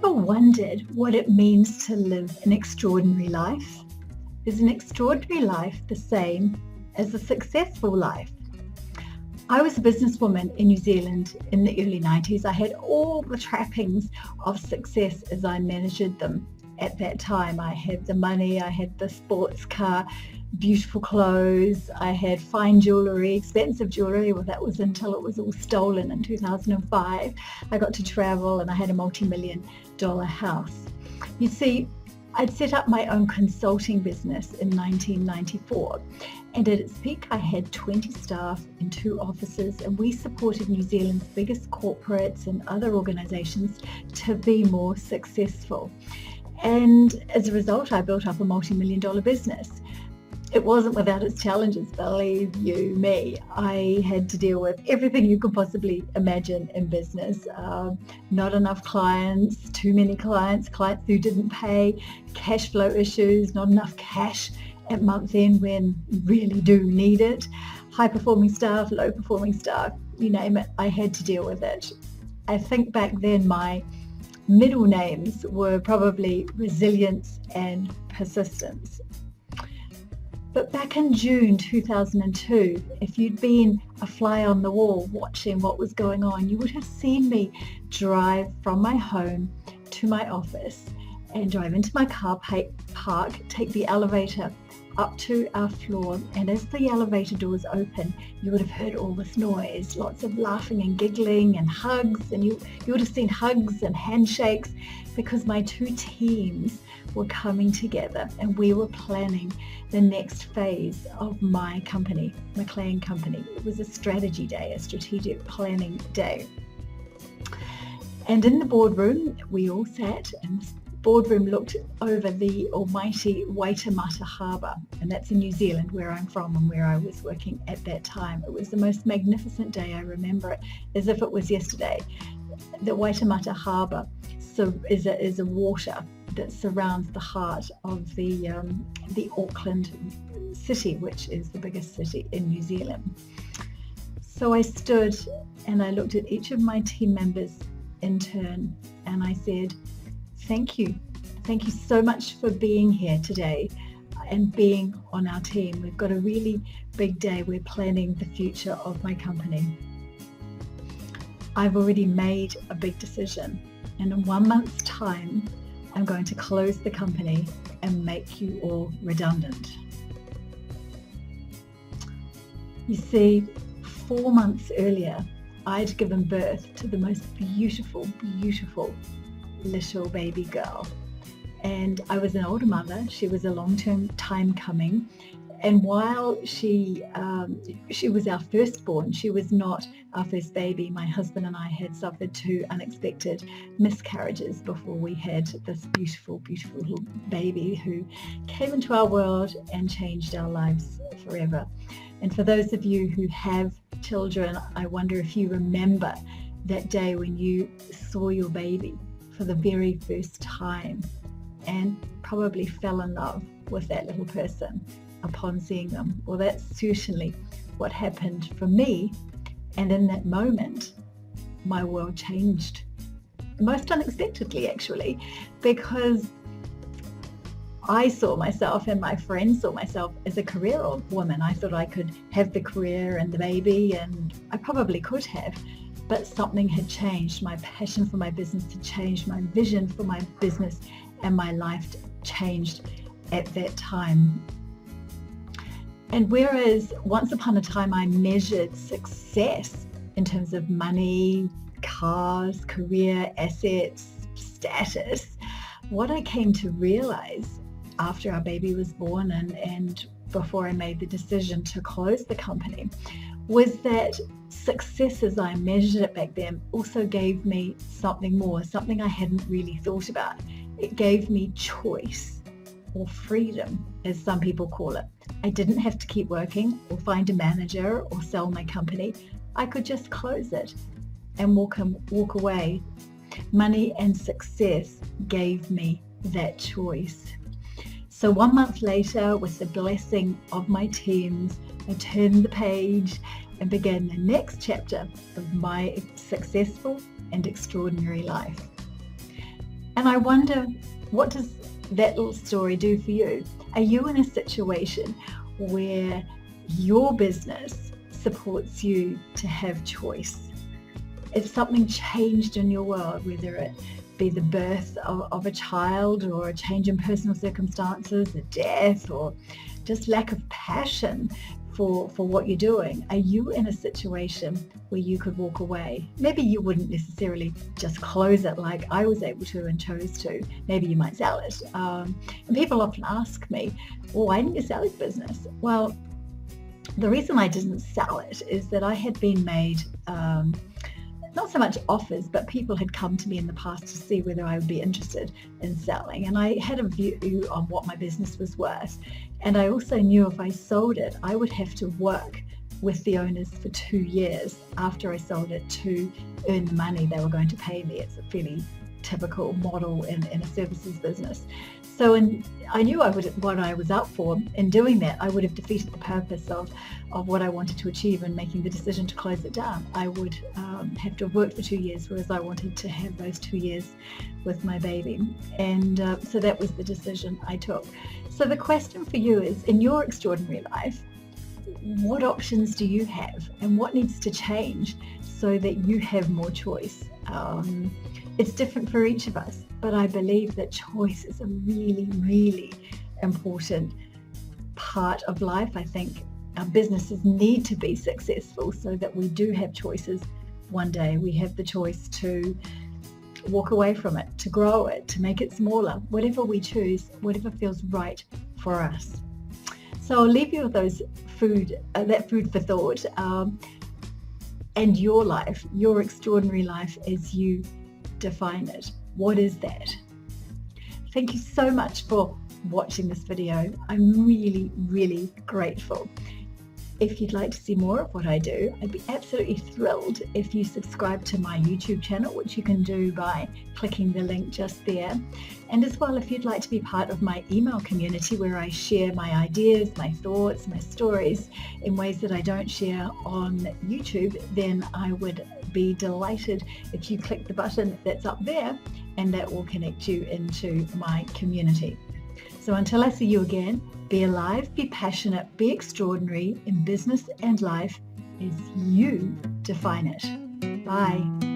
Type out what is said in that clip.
ever wondered what it means to live an extraordinary life? Is an extraordinary life the same as a successful life? I was a businesswoman in New Zealand in the early 90s. I had all the trappings of success as I measured them at that time. I had the money, I had the sports car, beautiful clothes, I had fine jewellery, expensive jewellery. Well, that was until it was all stolen in 2005. I got to travel and I had a multi-million-dollar house. You see, I'd set up my own consulting business in 1994, and at its peak I had 20 staff in 2 offices, and we supported New Zealand's biggest corporates and other organisations to be more successful. And as a result, I built up a multi-million-dollar business. It wasn't without its challenges, believe you me. I had to deal with everything you could possibly imagine in business. Not enough clients, too many clients who didn't pay, cash flow issues, not enough cash at month end when you really do need it, high performing staff, low performing staff, you name it, I had to deal with it. I think back then my middle names were probably resilience and persistence. But back in June 2002, if you'd been a fly on the wall watching what was going on, you would have seen me drive from my home to my office and drive into my car park, take the elevator up to our floor, and as the elevator doors open, you would have heard all this noise, lots of laughing and giggling and hugs, and you would have seen hugs and handshakes because my 2 teams were coming together and we were planning the next phase of my company, McLay & Company. It was a strategy day, a strategic planning day. And in the boardroom, we all sat, and the boardroom looked over the almighty Waitemata Harbour, and that's in New Zealand, where I'm from and where I was working at that time. It was the most magnificent day. I remember it as if it was yesterday. The Waitemata Harbour is a water that surrounds the heart of the Auckland city, which is the biggest city in New Zealand. So I stood and I looked at each of my team members in turn and I said, thank you so much for being here today and being on our team. We've got a really big day. We're planning the future of my company. I've already made a big decision, and in 1 month's time I'm going to close the company and make you all redundant. You see, 4 months earlier I'd given birth to the most beautiful little baby girl, and I was an older mother. She was a long-term time coming, and while she was our firstborn, she was not our first baby. My husband and I had suffered 2 unexpected miscarriages before we had this beautiful little baby who came into our world and changed our lives forever. And for those of you who have children, I wonder if you remember that day when you saw your baby for the very first time and probably fell in love with that little person upon seeing them. Well, that's certainly what happened for me, and in that moment my world changed, most unexpectedly actually, because I saw myself and my friends saw myself as a career woman. I thought I could have the career and the baby, and I probably could have, but something had changed. My passion for my business had changed, my vision for my business and my life changed at that time. And whereas once upon a time I measured success in terms of money, cars, career, assets, status, what I came to realize after our baby was born and before I made the decision to close the company was that success as I measured it back then also gave me something more, something I hadn't really thought about. It gave me choice, or freedom, as some people call it. I didn't have to keep working or find a manager or sell my company. I could just close it and walk away. Money and success gave me that choice. So 1 month later, with the blessing of my teams, I turned the page and began the next chapter of my successful and extraordinary life. And I wonder, what does that little story do for you? Are you in a situation where your business supports you to have choice? If something changed in your world, whether it be the birth of a child or a change in personal circumstances, a death, or just lack of passion for what you're doing, are you in a situation where you could walk away? Maybe you wouldn't necessarily just close it like I was able to and chose to. Maybe you might sell it. And people often ask me, well, why didn't you sell your business? Well, the reason I didn't sell it is that I had been made not so much offers, but people had come to me in the past to see whether I would be interested in selling. And I had a view on what my business was worth. And I also knew if I sold it, I would have to work with the owners for 2 years after I sold it to earn the money they were going to pay me. It's a fairly typical model in a services business. So I knew what I was up for. In doing that, I would have defeated the purpose of what I wanted to achieve in making the decision to close it down. I would have to have worked for 2 years, whereas I wanted to have those 2 years with my baby. And so that was the decision I took. So the question for you is, in your extraordinary life, what options do you have and what needs to change so that you have more choice? It's different for each of us, but I believe that choice is a really, really important part of life. I think our businesses need to be successful so that we do have choices one day. We have the choice to walk away from it, to grow it, to make it smaller, whatever we choose, whatever feels right for us. So I'll leave you with that food for thought, and your life, your extraordinary life as you define it. What is that? Thank you so much for watching this video. I'm really, really grateful. If you'd like to see more of what I do, I'd be absolutely thrilled if you subscribe to my YouTube channel, which you can do by clicking the link just there. And as well, if you'd like to be part of my email community where I share my ideas, my thoughts, my stories in ways that I don't share on YouTube, then I would be delighted if you click the button that's up there, and that will connect you into my community. So until I see you again, be alive, be passionate, be extraordinary in business and life as you define it. Bye.